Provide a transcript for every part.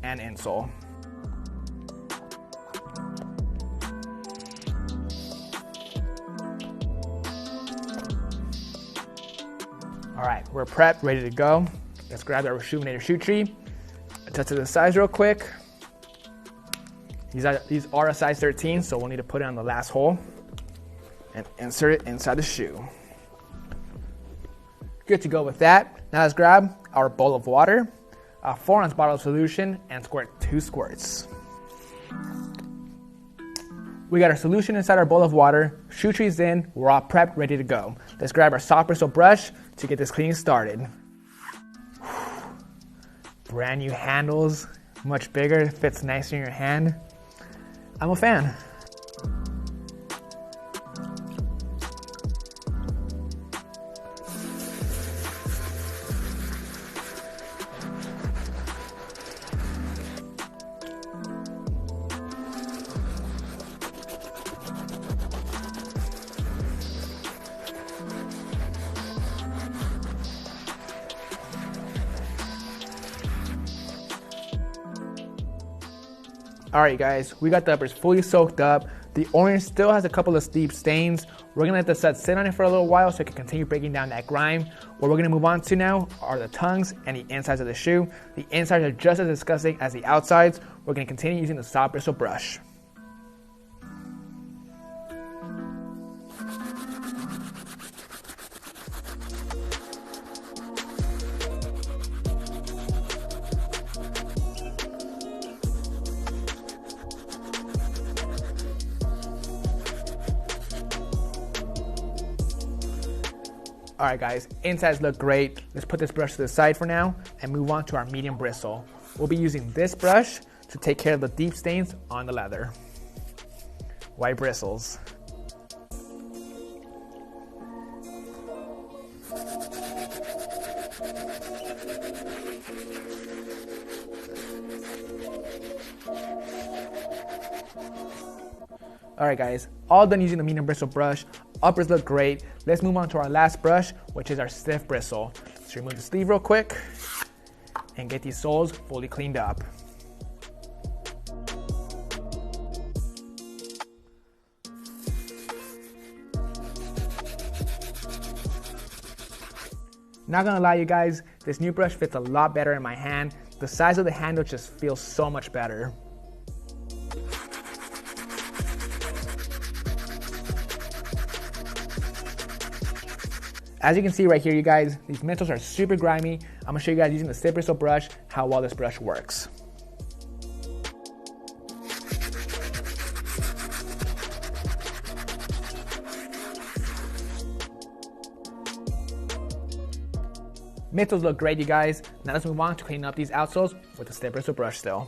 and insole. All right, we're prepped, ready to go. Let's grab our RESHOEVN8R shoe tree, adjust to the size real quick. These are a size 13, so we'll need to put it on the last hole and insert it inside the shoe. Good to go with that. Now let's grab our bowl of water, a 4-ounce bottle of solution, and squirt 2 squirts. We got our solution inside our bowl of water, shoe trees in, we're all prepped, ready to go. Let's grab our soft bristle brush to get this cleaning started. Brand new handles, much bigger, fits nicer in your hand. I'm a fan. Alright guys, we got the uppers fully soaked up. The orange still has a couple of steep stains. We're going to let the stud sit on it for a little while so it can continue breaking down that grime. What we're going to move on to now are the tongues and the insides of the shoe. The insides are just as disgusting as the outsides. We're going to continue using the soft bristle brush. Alright guys, insides look great. Let's put this brush to the side for now and move on to our medium bristle. We'll be using this brush to take care of the deep stains on the leather. White bristles. Alright guys, all done using the medium bristle brush. Uppers look great. Let's move on to our last brush, which is our stiff bristle. Let's remove the sleeve real quick and get these soles fully cleaned up. Not gonna lie you guys, this new brush fits a lot better in my hand. The size of the handle just feels so much better. As you can see right here, you guys, these midsoles are super grimy. I'm gonna show you guys using the stiff bristle brush how well this brush works. Midsoles look great, you guys. Now let's move on to cleaning up these outsoles with the stiff bristle brush still.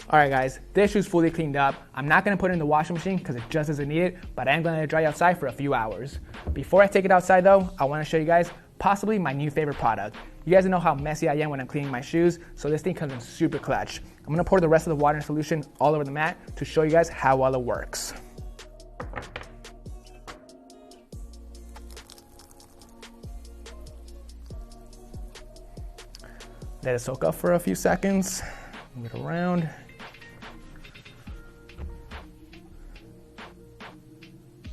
Alright guys, this shoe's fully cleaned up. I'm not going to put it in the washing machine because it just doesn't need it, but I am going to let it dry outside for a few hours. Before I take it outside though, I want to show you guys possibly my new favorite product. You guys know how messy I am when I'm cleaning my shoes, so this thing comes in super clutch. I'm going to pour the rest of the water and solution all over the mat to show you guys how well it works. Let it soak up for a few seconds. Move it around.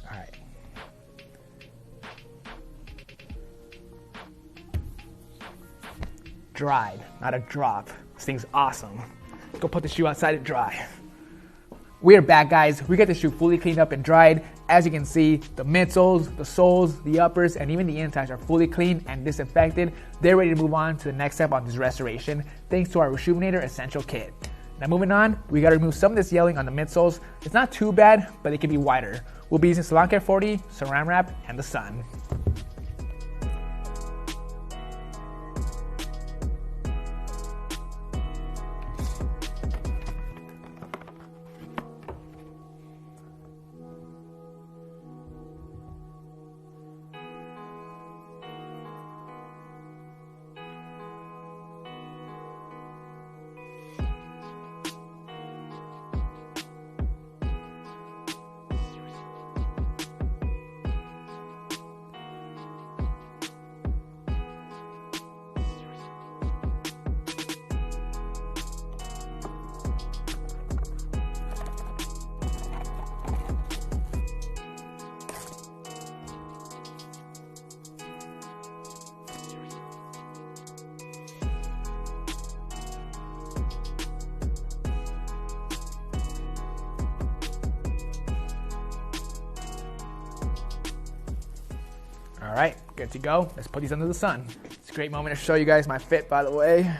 Alright. Dried, not a drop. This thing's awesome. Let's go put the shoe outside to dry. We are back, guys. We got the shoe fully cleaned up and dried. As you can see, the midsoles, the soles, the uppers, and even the insides are fully cleaned and disinfected. They're ready to move on to the next step on this restoration, thanks to our RESHOEVN8R Essential Kit. Now moving on, we gotta remove some of this yellowing on the midsoles. It's not too bad, but it can be wider. We'll be using Salon Care 40, Saran Wrap, and the sun. All right, good to go. Let's put these under the sun. It's a great moment to show you guys my fit, by the way.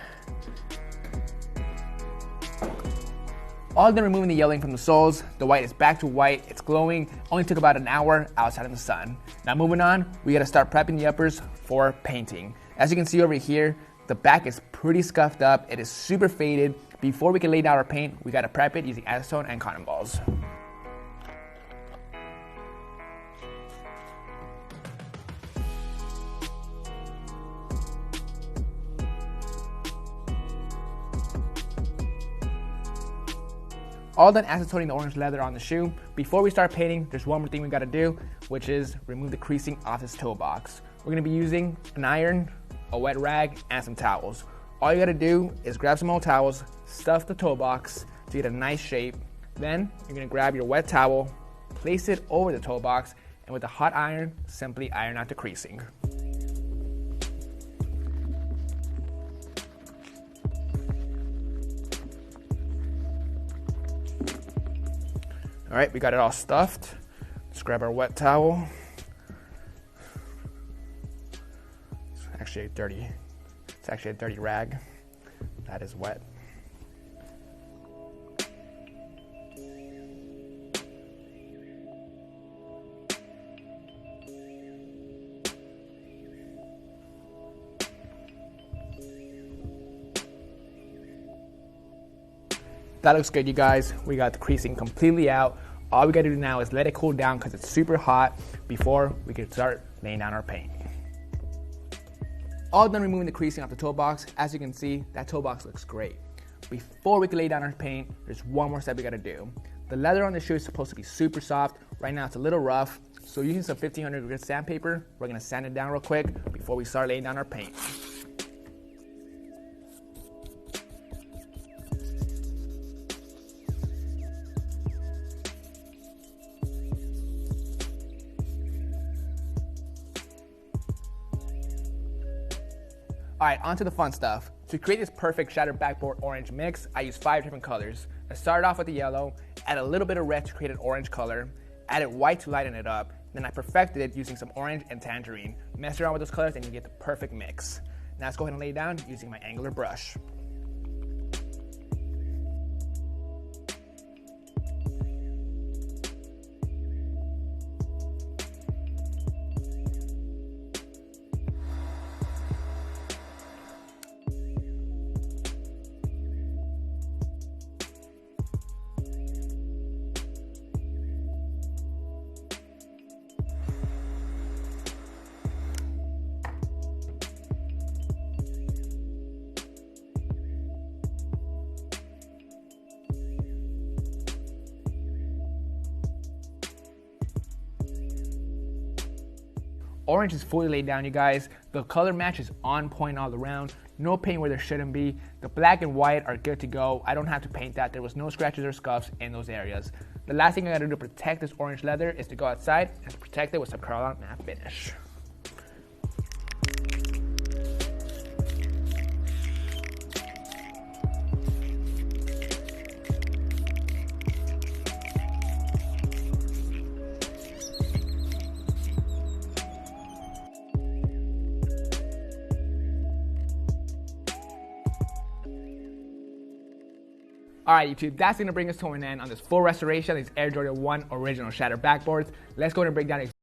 All done removing the yellowing from the soles. The white is back to white. It's glowing. Only took about an hour outside in the sun. Now moving on, we gotta start prepping the uppers for painting. As you can see over here, the back is pretty scuffed up. It is super faded. Before we can lay down our paint, we gotta prep it using acetone and cotton balls. All done acetoning the orange leather on the shoe. Before we start painting, there's one more thing we gotta do, which is remove the creasing off this toe box. We're gonna be using an iron, a wet rag, and some towels. All you gotta do is grab some old towels, stuff the toe box to get a nice shape. Then you're gonna grab your wet towel, place it over the toe box, and with a hot iron, simply iron out the creasing. All right, we got it all stuffed. Let's grab our wet towel. It's actually a dirty rag. That is wet. That looks good, you guys. We got the creasing completely out. All we gotta do now is let it cool down because it's super hot before we can start laying down our paint. All done removing the creasing off the toe box. As you can see, that toe box looks great. Before we can lay down our paint, there's one more step we gotta do. The leather on the shoe is supposed to be super soft. Right now it's a little rough. So using some 1500 grit sandpaper, we're gonna sand it down real quick before we start laying down our paint. All right, on to the fun stuff. To create this perfect shattered backboard orange mix, I used 5 different colors. I started off with the yellow, added a little bit of red to create an orange color, added white to lighten it up, then I perfected it using some orange and tangerine. Mess around with those colors and you get the perfect mix. Now let's go ahead and lay it down using my angular brush. Orange is fully laid down, you guys. The color match is on point all around. No paint where there shouldn't be. The black and white are good to go. I don't have to paint that. There was no scratches or scuffs in those areas. The last thing I gotta do to protect this orange leather is to go outside and protect it with some Krylon matte finish. Alright YouTube, that's going to bring us to an end on this full restoration of these Air Jordan 1 original shattered backboards. Let's go and break down